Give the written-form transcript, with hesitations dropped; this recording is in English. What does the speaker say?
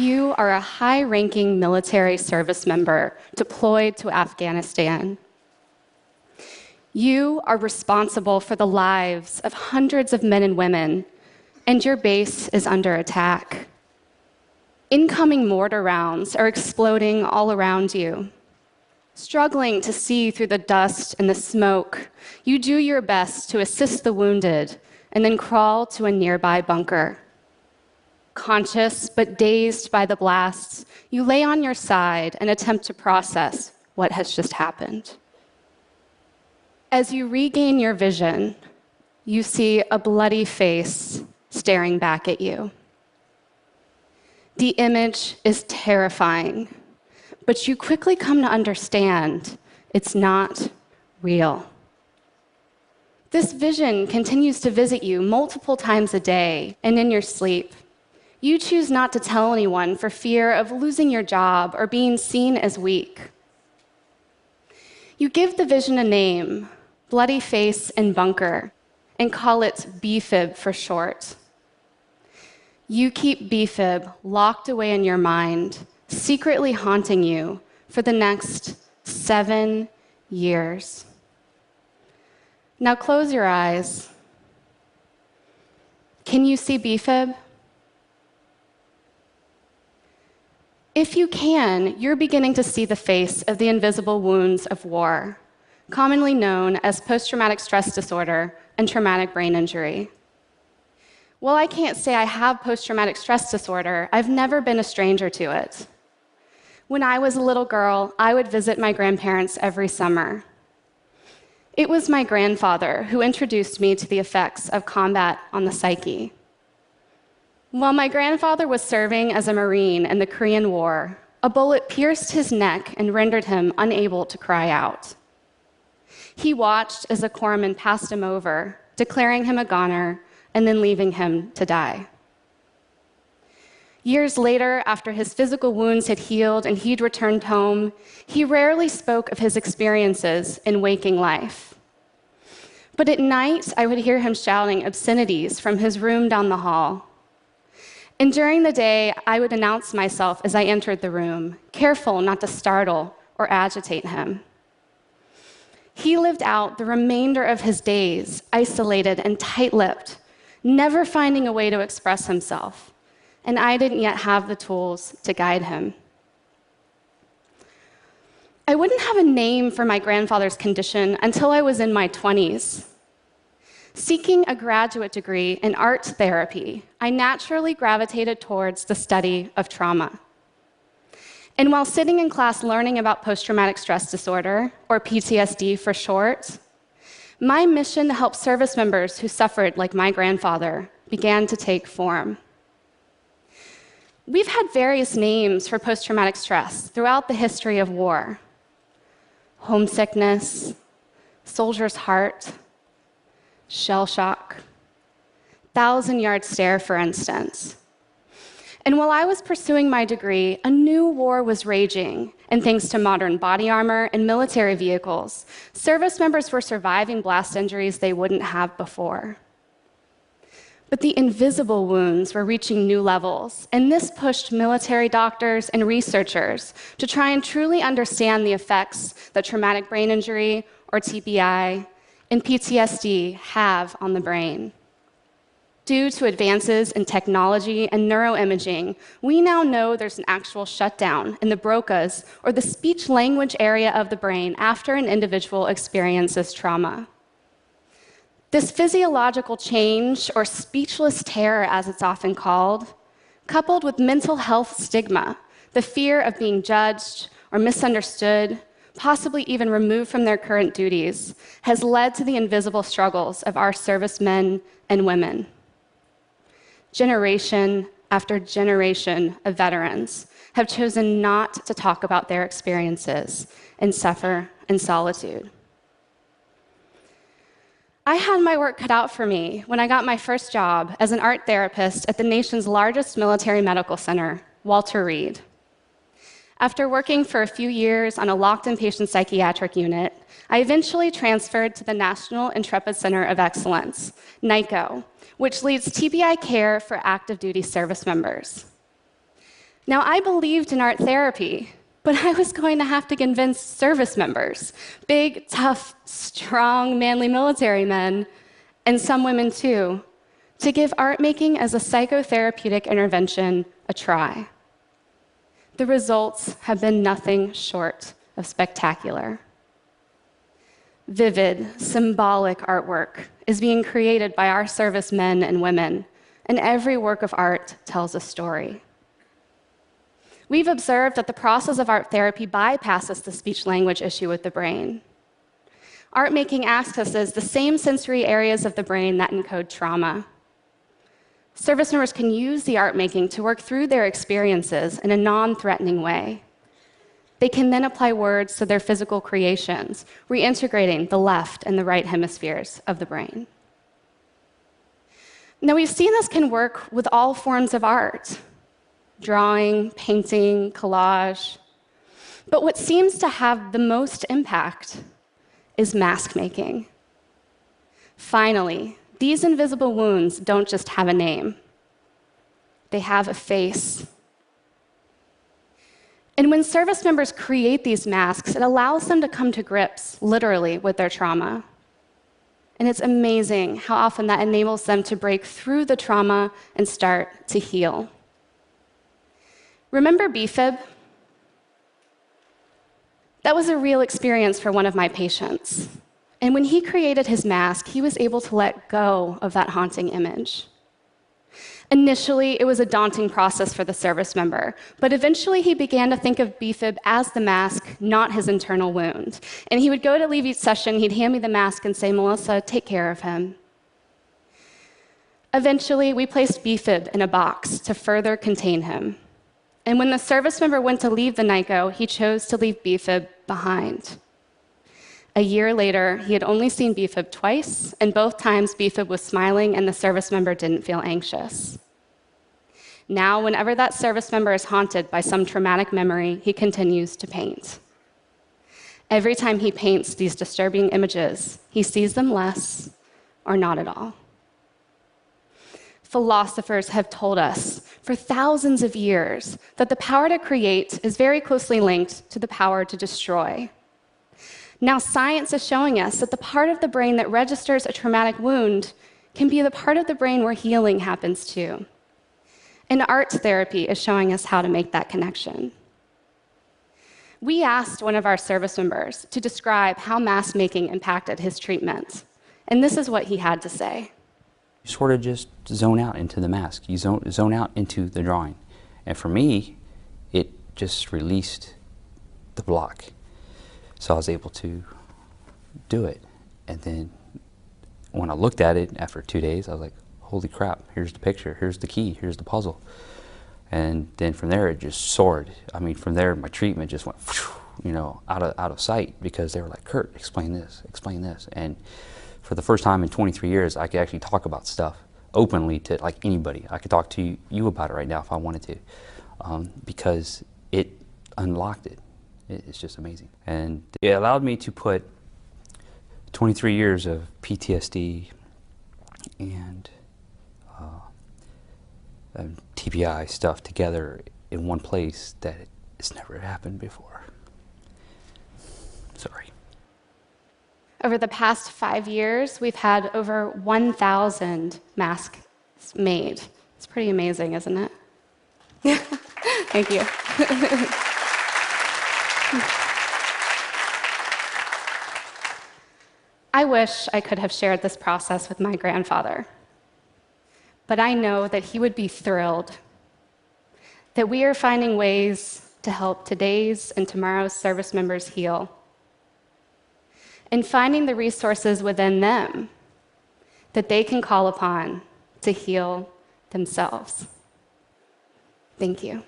You are a high-ranking military service member deployed to Afghanistan. You are responsible for the lives of hundreds of men and women, and your base is under attack. Incoming mortar rounds are exploding all around you. Struggling to see through the dust and the smoke, you do your best to assist the wounded and then crawl to a nearby bunker. Conscious but dazed by the blasts, you lay on your side and attempt to process what has just happened. As you regain your vision, you see a bloody face staring back at you. The image is terrifying, but you quickly come to understand it's not real. This vision continues to visit you multiple times a day and in your sleep. You choose not to tell anyone for fear of losing your job or being seen as weak. You give the vision a name, bloody face and bunker, and call it BFib for short. You keep BFib locked away in your mind, secretly haunting you for the next 7 years. Now close your eyes. Can you see BFib? If you can, you're beginning to see the face of the invisible wounds of war, commonly known as post-traumatic stress disorder and traumatic brain injury. While I can't say I have post-traumatic stress disorder, I've never been a stranger to it. When I was a little girl, I would visit my grandparents every summer. It was my grandfather who introduced me to the effects of combat on the psyche. While my grandfather was serving as a Marine in the Korean War, a bullet pierced his neck and rendered him unable to cry out. He watched as a corpsman passed him over, declaring him a goner, and then leaving him to die. Years later, after his physical wounds had healed and he'd returned home, he rarely spoke of his experiences in waking life. But at night, I would hear him shouting obscenities from his room down the hall. And during the day, I would announce myself as I entered the room, careful not to startle or agitate him. He lived out the remainder of his days isolated and tight-lipped, never finding a way to express himself, and I didn't yet have the tools to guide him. I wouldn't have a name for my grandfather's condition until I was in my 20s. Seeking a graduate degree in art therapy, I naturally gravitated towards the study of trauma. And while sitting in class learning about post-traumatic stress disorder, or PTSD for short, my mission to help service members who suffered like my grandfather began to take form. We've had various names for post-traumatic stress throughout the history of war. Homesickness, soldier's heart, shell shock, 1,000-yard stare, for instance. And while I was pursuing my degree, a new war was raging, and thanks to modern body armor and military vehicles, service members were surviving blast injuries they wouldn't have before. But the invisible wounds were reaching new levels, and this pushed military doctors and researchers to try and truly understand the effects that traumatic brain injury, or TBI, and PTSD have on the brain. Due to advances in technology and neuroimaging, we now know there's an actual shutdown in the Broca's, or the speech-language area of the brain, after an individual experiences trauma. This physiological change, or speechless terror as it's often called, coupled with mental health stigma, the fear of being judged or misunderstood, possibly even removed from their current duties, has led to the invisible struggles of our servicemen and women. Generation after generation of veterans have chosen not to talk about their experiences and suffer in solitude. I had my work cut out for me when I got my first job as an art therapist at the nation's largest military medical center, Walter Reed. After working for a few years on a locked inpatient psychiatric unit, I eventually transferred to the National Intrepid Center of Excellence, NICO, which leads TBI care for active duty service members. Now, I believed in art therapy, but I was going to have to convince service members, big, tough, strong, manly military men, and some women too, to give art making as a psychotherapeutic intervention a try. The results have been nothing short of spectacular. Vivid, symbolic artwork is being created by our servicemen and women, and every work of art tells a story. We've observed that the process of art therapy bypasses the speech-language issue with the brain. Art making accesses the same sensory areas of the brain that encode trauma. Service members can use the art making to work through their experiences in a non-threatening way. They can then apply words to their physical creations, reintegrating the left and the right hemispheres of the brain. Now, we've seen this can work with all forms of art: drawing, painting, collage. But what seems to have the most impact is mask making. Finally, these invisible wounds don't just have a name. They have a face. And when service members create these masks, it allows them to come to grips, literally, with their trauma. And it's amazing how often that enables them to break through the trauma and start to heal. Remember BFib? That was a real experience for one of my patients. And when he created his mask, he was able to let go of that haunting image. Initially, it was a daunting process for the service member, but eventually he began to think of BFib as the mask, not his internal wound. And he would go to leave each session, he'd hand me the mask and say, "Melissa, take care of him." Eventually, we placed BFib in a box to further contain him. And when the service member went to leave the NICO, he chose to leave BFib behind. A year later, he had only seen BFib twice, and both times BFib was smiling and the service member didn't feel anxious. Now, whenever that service member is haunted by some traumatic memory, he continues to paint. Every time he paints these disturbing images, he sees them less or not at all. Philosophers have told us for thousands of years that the power to create is very closely linked to the power to destroy. Now, science is showing us that the part of the brain that registers a traumatic wound can be the part of the brain where healing happens too. And art therapy is showing us how to make that connection. We asked one of our service members to describe how mask making impacted his treatment, and this is what he had to say. You sort of just zone out into the mask. You zone out into the drawing. And for me, it just released the block. So I was able to do it. And then when I looked at it after 2 days, I was like, holy crap, here's the picture, here's the key, here's the puzzle. And then from there, it just soared. I mean, from there, my treatment just went, out of sight, because they were like, Kurt, explain this, explain this. And for the first time in 23 years, I could actually talk about stuff openly to like anybody. I could talk to you about it right now if I wanted to, because it unlocked it. It's just amazing. And it allowed me to put 23 years of PTSD and TBI stuff together in one place that it's never happened before. Sorry. Over the past 5 years, we've had over 1,000 masks made. It's pretty amazing, isn't it? Thank you. I wish I could have shared this process with my grandfather, but I know that he would be thrilled that we are finding ways to help today's and tomorrow's service members heal, and finding the resources within them that they can call upon to heal themselves. Thank you.